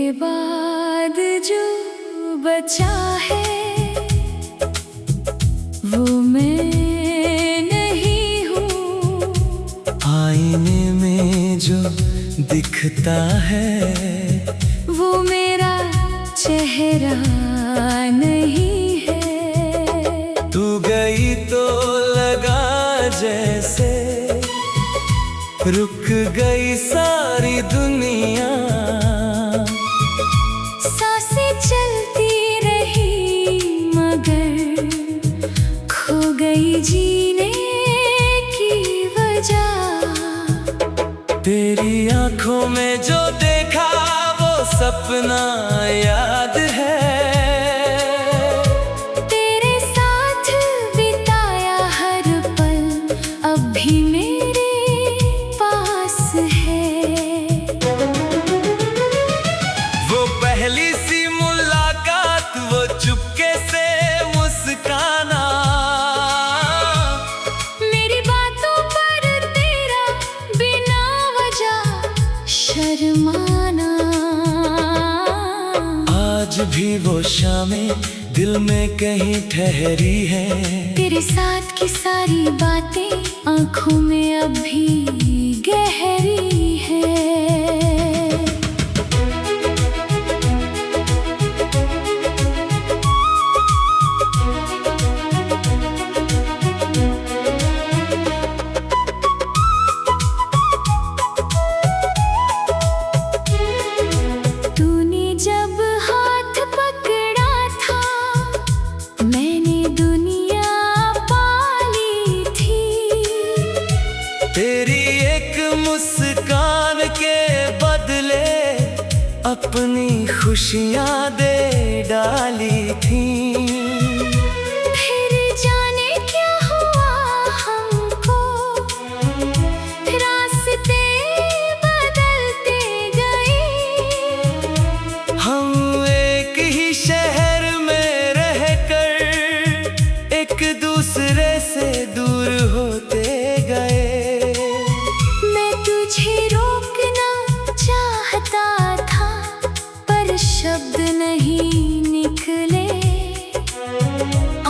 मेरे बाद जो बचा है वो मैं नहीं हूँ। आईने में जो दिखता है वो मेरा चेहरा नहीं है। तू गई तो लगा जैसे रुक गई सारी दुनिया। सांसें चलती रही मगर खो गई जीने की वजह। तेरी आंखों में जो देखा वो सपना याद है। तेरे साथ बिताया हर पल अब भी मेरे पास है। वो पहली सी मुलाकात, वो चुपके से मुस्काना, मेरी बातों पर तेरा बिना वजह शर्माना। आज भी वो शामें दिल में कहीं ठहरी है। तेरे साथ की सारी बातें आंखों में अब भी गहरी है। तूने जब हाथ पकड़ा था मैंने दुनिया पाली थी। तेरी एक मुस्कान के बदले अपनी खुशियां दे डाली थी। फिर जाने क्या हुआ हमको, रास्ते बदलते गए। हम एक ही शहर में रहकर एक दूसरे से दूर होते गए। मैं तुझे रोकना चाहता था पर शब्द नहीं निकले।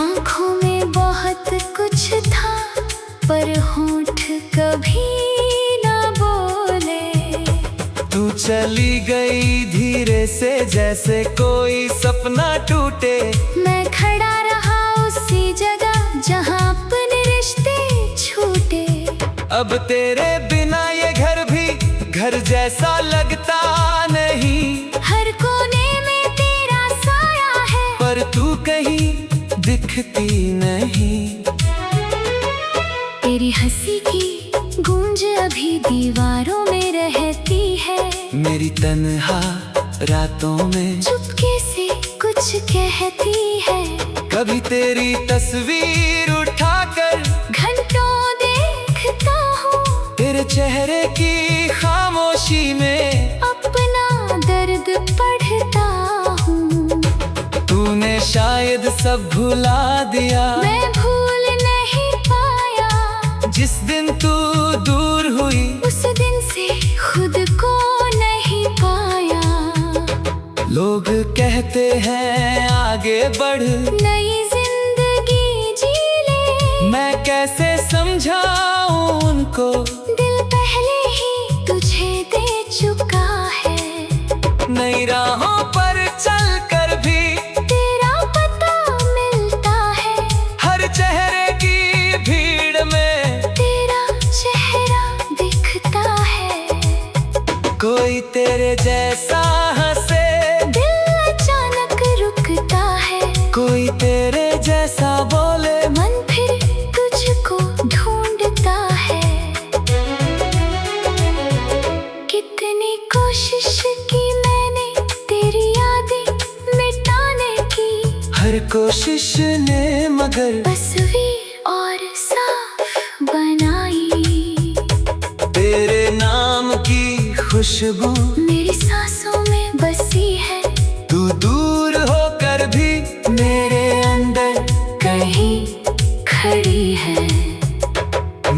आंखों में बहुत कुछ था पर होंठ कभी ना बोले। तू चली गई धीरे से जैसे कोई सपना टूटे। मैं खड़ा रहा उसी जगह जहां अपने रिश्ते छूटे। अब तेरे बिना ये घर भी घर जैसा लगता नहीं। हर कोने में तेरा साया है पर तू कहीं दिखती नहीं। तेरी हंसी की गूंज अभी दीवारों में रहती है। मेरी तन्हा रातों में चुपके से कुछ कहती है। कभी तेरी तस्वीर उठाकर घंटों देखता हूँ तेरे चेहरे की खामोशी में अपना दर्द पढ़ता हूँ। तूने शायद सब भुला दिया। मैं भूल नहीं पाया जिस दिन तू दूर हुई उस दिन से खुद को नहीं पाया। लोग कहते हैं आगे बढ़, नई जिंदगी जी ले। मैं कैसे समझाऊं उनको दिल पहले ही तुझे दे चुका है। नई राहों पर चलकर भी तेरा पता मिलता है। हर चेहरे की भीड़ में तेरा चेहरा दिखता है। कोई तेरे जैसा हंसे दिल अचानक रुकता है। कोई तेरे जैसा बोले मन फिर तुझको ढूंढता है। कितनी कोशिश की मैंने तेरी यादें मिटाने की। हर कोशिश ने मगर तस्वीर और साफ बनाई। तेरे नाम की खुशबू मेरी सांसों में बसी है। तू दूर होकर भी मेरे अंदर कहीं खड़ी है।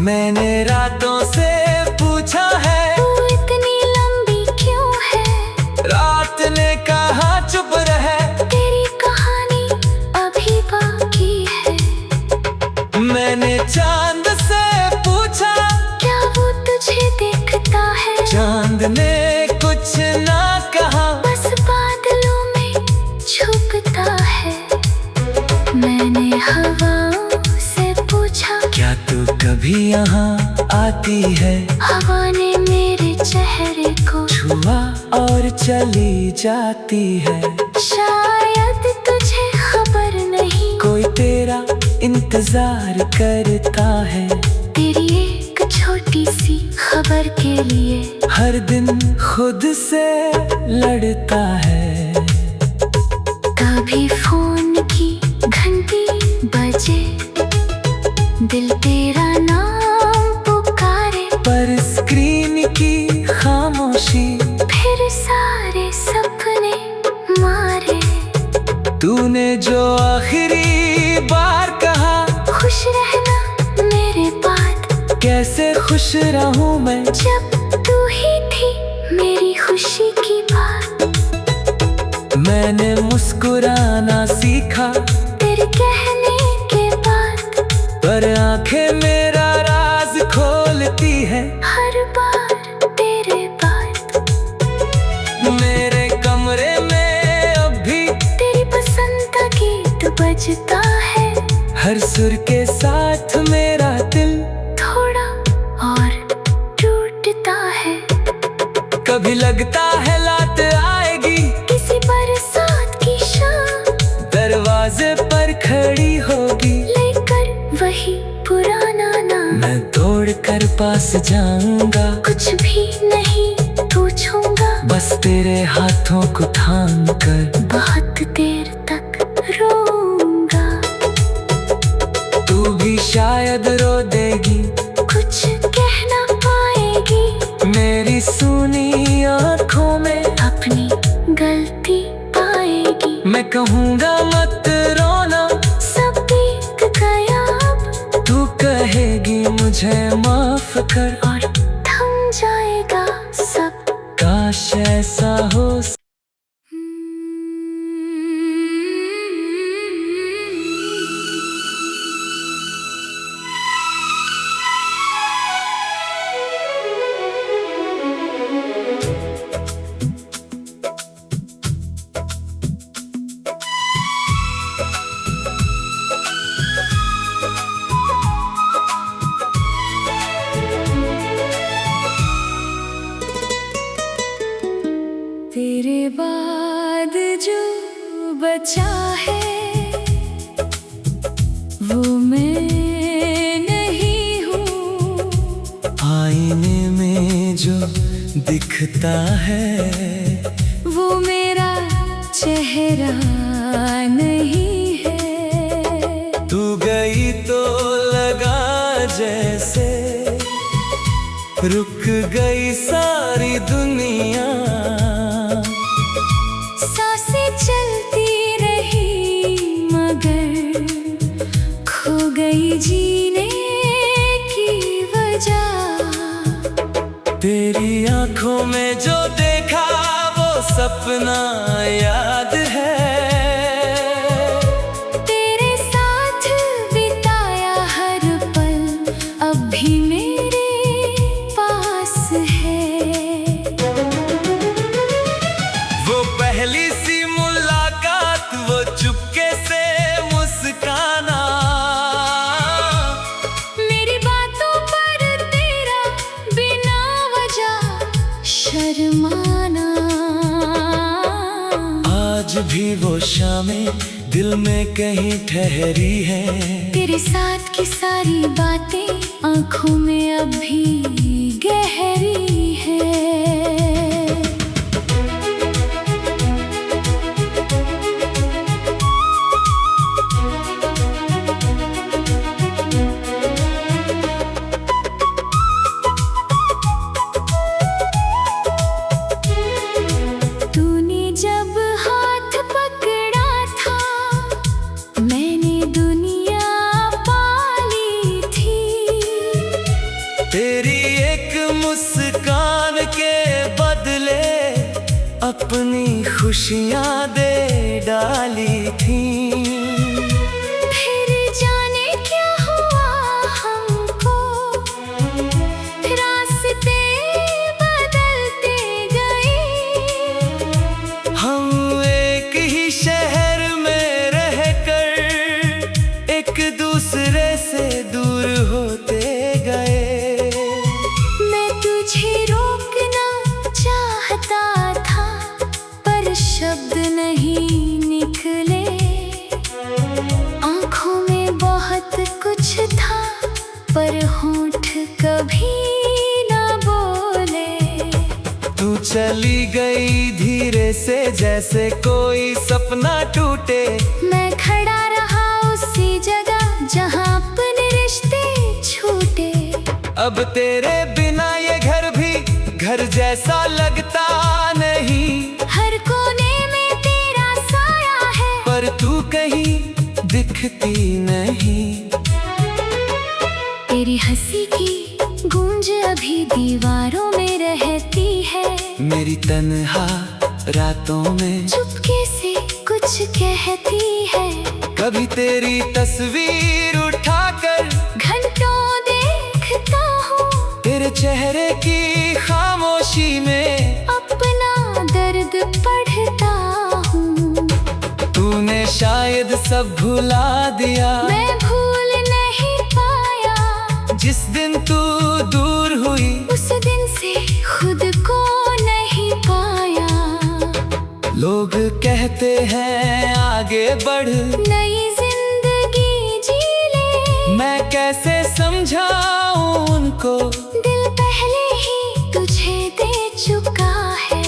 मैंने रातों से पूछा है तू इतनी लंबी क्यों है। रात ने आती है। हवा ने मेरे चेहरे को छुआ और चली जाती है। शायद तुझे खबर नहीं, कोई तेरा इंतजार करता है। तेरी एक छोटी सी खबर के लिए हर दिन खुद से लड़ता है। कभी फोन की घंटी बजे, दिल तेरा नाम पुकारे, पर स्क्रीन की खामोशी फिर सारे सपने मारे। तूने जो आखिरी बार कहा, खुश रहना मेरे बाद, कैसे खुश रहूं मैं जब तू ही थी मेरी खुशी की बात। मैंने मुस्कुराना सीखा तेरे कहने के बाद, पर आंखें मेरा राज खोलती है हर बार तेरे बाद। मेरे कमरे में अब भी तेरी पसंद का गीत बजता है। हर सुर के साथ मेरा दिल थोड़ा और टूटता है। कभी लगता है लात आएगी, किसी बरसात की शाम दरवाजे पर खड़ी होगी, लेकर वही पुराना नाम। मैं दौड़ कर पास जाऊंगा, कुछ भी नहीं पूछूंगा, बस तेरे हाथों को थाम कर बहुत देर तक रोऊंगा। तू भी शायद रो देगी, कुछ कह ना पाएगी, मेरी सुनी आँखों में अपनी गलती पाएगी। मैं कहूँगा मत रोना, सब बीत गया अब, तू कहेगी मुझे माफ कर, और थम जाएगा सब। काश ऐसा हो। तेरे बाद जो बचा है वो मैं नहीं हूँ। आईने में जो दिखता है वो मेरा चेहरा नहीं है। तू गई तो लगा जैसे रुक गई सारी दुनिया। सांसें चलती रही मगर खो गई जीने की वजह। तेरी आंखों में जो देखा वो सपना याद है। तेरे साथ बिताया हर पल अब भी मेरे पास है। वो पहली सी मुलाकात, वो चुपके से मुस्काना, मेरी बातों पर तेरा बिना वजह शर्माना। आज भी वो शामें दिल में कहीं ठहरी है। तेरे साथ की सारी बातें आंखों में अब भी गहरी है। तूने जब हाथ पकड़ा था मैंने दुनिया पाली थी। तेरी एक मुस्कान के बदले अपनी खुशियां दे डाली थी। फिर जाने क्या हुआ हमको, रास्ते बदलते गए। हम एक ही शहर में रहकर एक दूसरे से दूर होते गए। शब्द नहीं निकले, आंखों में बहुत कुछ था पर होंठ कभी ना बोले। तू चली गई धीरे से जैसे कोई सपना टूटे। मैं खड़ा रहा उसी जगह जहां अपने रिश्ते छूटे। अब तेरे बिना ये घर भी घर जैसा लगता नहीं। हर कोने में तेरा साया है पर तू कहीं दिखती नहीं। तेरी हंसी की गूंज अभी दीवारों में रहती है। मेरी तन्हा रातों में चुपके से कुछ कहती है। कभी तेरी तस्वीर उठाकर घंटों देखता हूँ तेरे चेहरे की खामोशी में अपना दर्द पढ़ता हूँ। तूने शायद सब भुला दिया। मैं भूल नहीं पाया जिस दिन तू दूर हुई उस दिन से खुद को नहीं पाया। लोग कहते हैं आगे बढ़, नई जिंदगी जी ले। मैं कैसे समझाऊं उनको दिल पहले ही तुझे दे चुका है।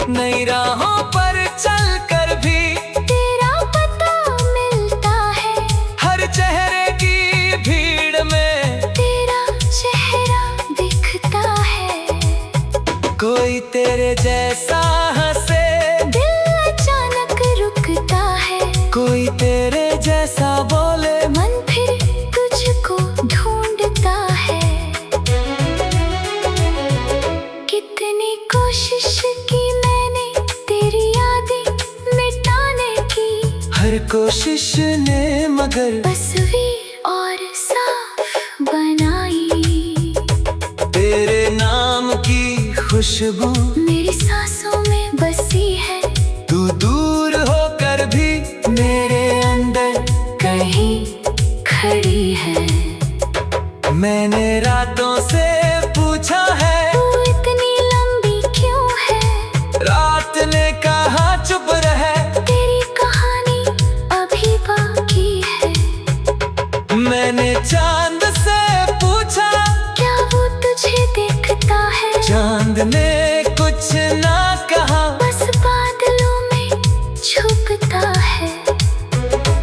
नई राहों पर चल कर भी तेरा पता मिलता है। हर चेहरे की भीड़ में तेरा चेहरा दिखता है। कोई तेरे जैसा हंसे दिल अचानक रुकता है। कोई तेरे जैसा बोले मन फिर तुझको ढूंढता है। कितनी कोशिश की मैंने तेरी यादें मिटाने की। हर कोशिश ने मगर तस्वीर और साफ बनाई। तेरे नाम की खुशबू मेरी सांसों में बसी है। तू दूर होकर भी मेरे अंदर कहीं खड़ी है। मैंने रातों से पूछा है तू इतनी लंबी क्यों है। रात ने कहा चुप रहे। तेरी कहानी अभी बाकी है। मैंने चांद से पूछा क्या वो तुझे देखता है। चांद ने कुछ ना कहा बस बादलों में छुपता है।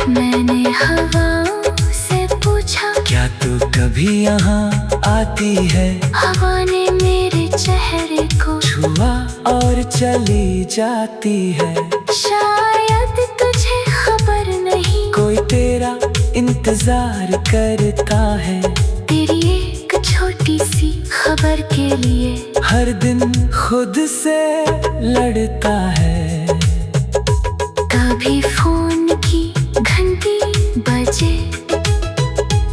मैंने हवाओं से पूछा क्या तू कभी यहाँ आती है। हवा ने मेरे चेहरे को छुआ और चली जाती है। शायद तुझे खबर नहीं कोई तेरा इंतजार करता है। तेरी एक छोटी सी खबर के लिए हर दिन खुद से लड़ता है। कभी फोन की घंटी बजे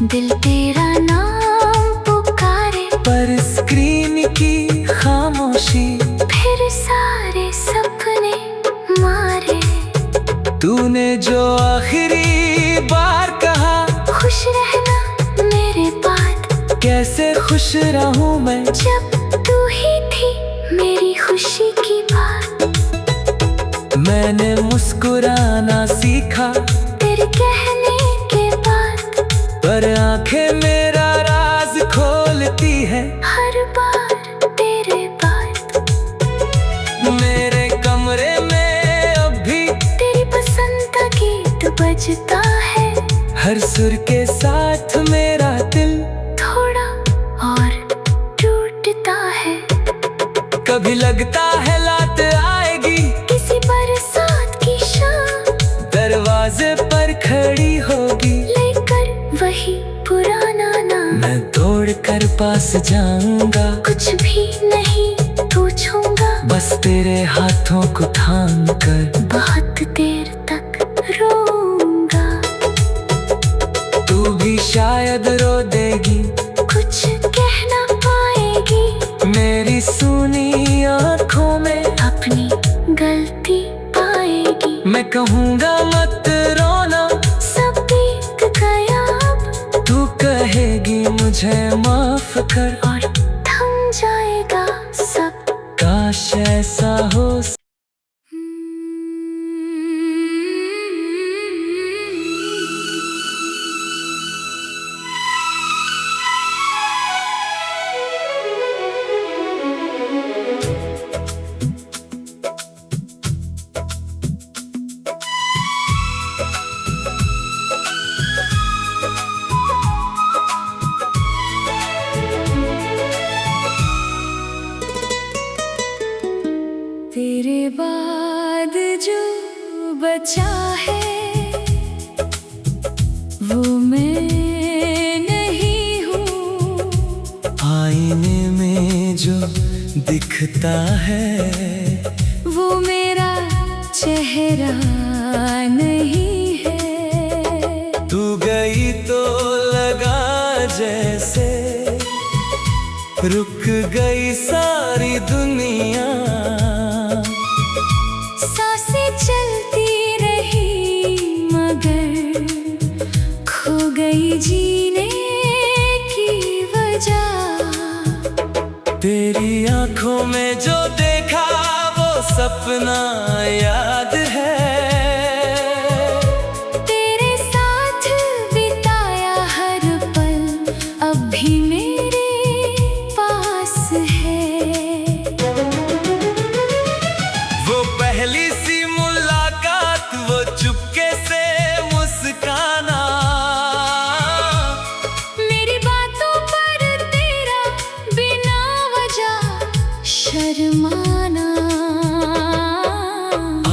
दिल तेरा नाम पुकारे। पर स्क्रीन की खामोशी फिर सारे सपने मारे। तूने जो आखिरी बार कहा खुश रहना मेरे बाद। कैसे खुश रहूं मैं जब तू ही थी मेरी खुशी की बात। मैंने मुस्कुराना सीखा तेरे कहने के बाद। पर आंखें मेरा राज खोलती है हर बार तेरे बाद। मेरे कमरे में अब भी तेरी पसंद का गीत बजता है। हर सुर के साथ मेरा दिल थोड़ा और टूटता है। कभी लगता है लात आएगी किसी बरसात की शाम दरवाजे पर खड़ी होगी। लेकर वही पुराना नाम। मैं दौड़ कर पास जाऊंगा कुछ भी नहीं पूछूंगा। बस तेरे हाथों को थाम कर बहुत देर तक रोऊंगा। तू भी शायद रो देगी कुछ कह ना पाएगी। मेरी सुनी आंखों में अपनी गलती पाएगी। मैं कहूँगा मत रोना सब बीत गया अब। तू कहेगी मुझे माफ कर और थम जाएगा सब। काश ऐसा हो बचा है वो मैं नहीं हूँ। आईने में जो दिखता है वो मेरा चेहरा नहीं है। तू गई तो लगा जैसे रुक गई सारी दुनिया। सांसें चलती रही मगर खो गई जीने की वजह। तेरी आंखों में जो देखा वो सपना याद है। तेरे साथ बिताया हर पल अब भी मेरे पास है। वो पहली सी मुलाकात, वो चुपके से मुस्काना, मेरी बातों पर तेरा बिना वजह शर्माना।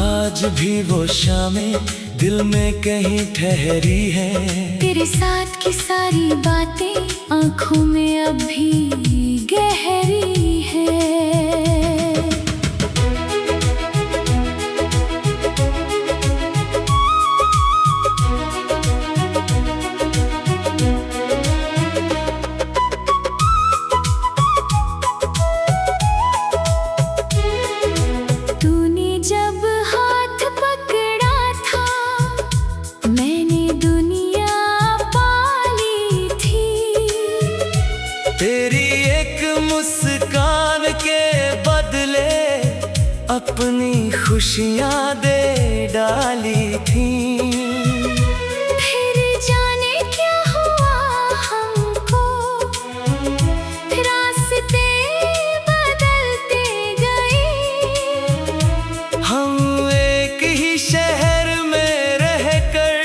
आज भी वो शामें दिल में कहीं ठहरी है। तेरे साथ की सारी बातें आंखों में अब भी गहरी है। तूने जब हाथ पकड़ा था मैंने दुनिया पाली थी। तेरी एक मुस्कान के बदले अपनी खुशियां दे डाली थी। फिर जाने क्या हुआ हमको, रास्ते बदलते गए। हम एक ही शहर में रहकर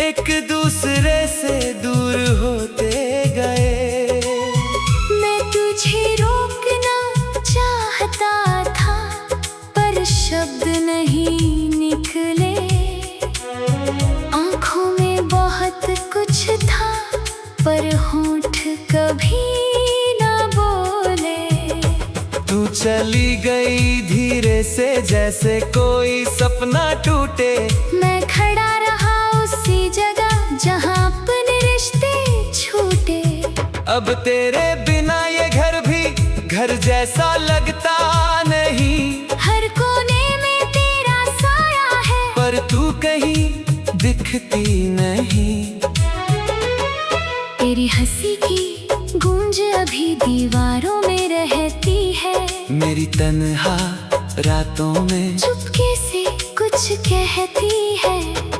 एक दूसरे से दूर होते गए। मैं तुझे रोकना चाहता था पर शब्द नहीं निकले। आंखों में बहुत कुछ था पर होंठ कभी ना बोले। तू चली गई धीरे से जैसे कोई सपना टूटे। मैं खड़ा रहा उसी जगह जहां अपने रिश्ते छूटे। अब तेरे बिना ये घर भी घर जैसा लगता नहीं। हर कोने में तेरा साया है पर तू कहीं दिखती नहीं। तेरी हंसी की गूंज अभी दीवारों में रहती है। मेरी तन्हा रातों में चुपके से कुछ कहती है।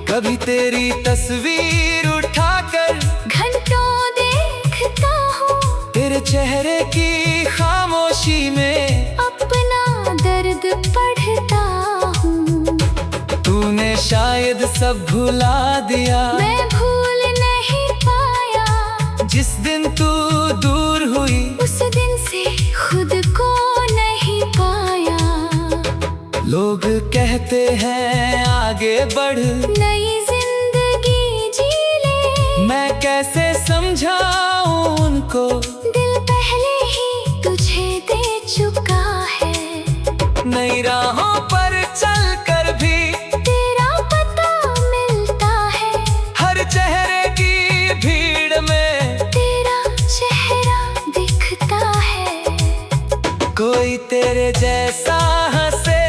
कभी तेरी तस्वीर उठाकर घंटों देखता हूँ तेरे चेहरे की खामोशी में अपना दर्द पढ़ता हूँ। तूने शायद सब भुला दिया। मैं भूल नहीं पाया जिस दिन तू दूर हुई उस दिन से खुद को नहीं पाया। लोग कहते हैं आगे बढ़ नई जिंदगी जी ले। मैं कैसे समझाऊं उनको दिल पहले ही तुझे दे चुका है। नई राहों पर चल कर भी तेरा पता मिलता है। हर चेहरे की भीड़ में तेरा चेहरा दिखता है। कोई तेरे जैसा हंसे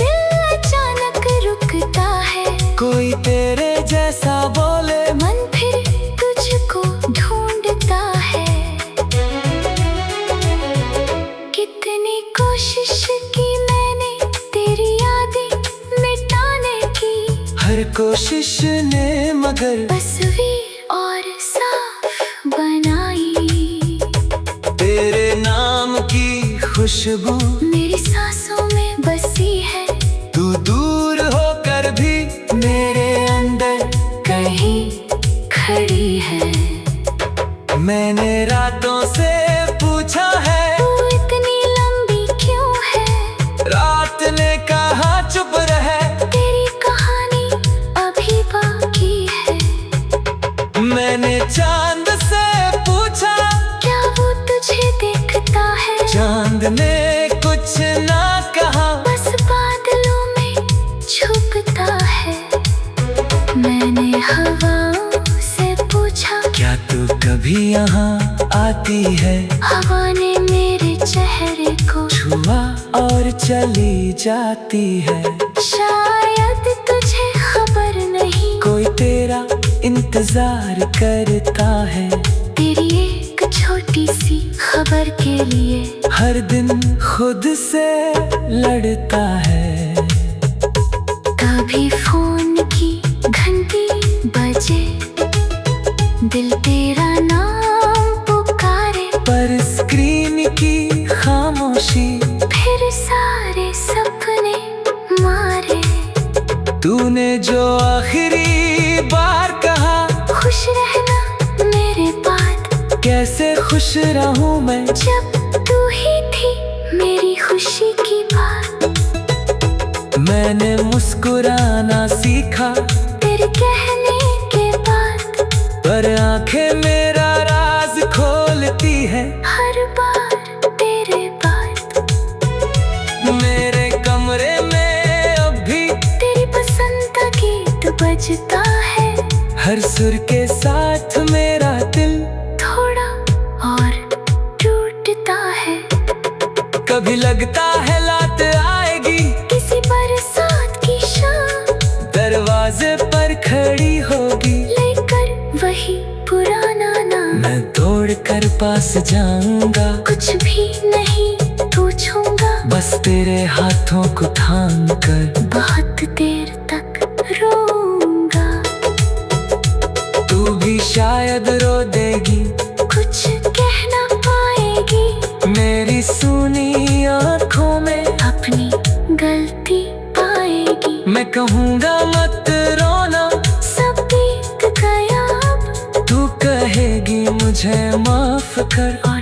दिल अचानक रुकता है। कोई तेरे जैसा बोले मन फिर तुझको ढूंढता है। कितनी कोशिश की मैंने तेरी यादें मिटाने की। हर कोशिश ने मगर तस्वीर और साफ बनाई। तेरे नाम की खुशबू मेरी सांसों में बसी है। तू दूर होकर भी मेरे अंदर कहीं खड़ी है। मैंने रातों से पूछा है तू इतनी लंबी क्यों है। रात ने कहा चुप रहे। तेरी आती है। हवा ने मेरे चेहरे को छुआ और चली जाती है। शायद तुझे खबर नहीं, कोई तेरा इंतजार करता है। तेरी एक छोटी सी खबर के लिए हर दिन खुद से लड़ता है। कभी फोन की घंटी बजे, दिल तेरा नाम पुकारे, पर स्क्रीन की खामोशी फिर सारे सपने मारे। तूने जो आखिरी बार कहा, खुश रहना मेरे बाद, कैसे खुश रहूं मैं जब तू ही थी मेरी खुशी की बात। मैंने मुस्कुराना सीखा तेरे कहने के बाद, पर आंखें मेरा राज खोलती है हर बार तेरे बाद। मेरे कमरे में अब भी तेरी पसंद का गीत बजता है, हर सुर के साथ मेरा दिल थोड़ा और टूटता है। कभी लगता है लात आएगी, किसी बरसात की शाम दरवाजे पर खड़ी होगी, लेकर वही पुराना नाम। मैं दौड़ कर पास जाऊंगा, कुछ भी नहीं पूछूंगा, बस तेरे हाथों को थाम कर बहुत देर तक रोऊंगा। तू भी शायद रो देगी, कुछ कह ना पाएगी, मेरी सुनी आँखों में अपनी गलती पाएगी। मैं कहूँगा मत रोना, सब बीत गया अब, तू कहेगी मुझे माफ कर। और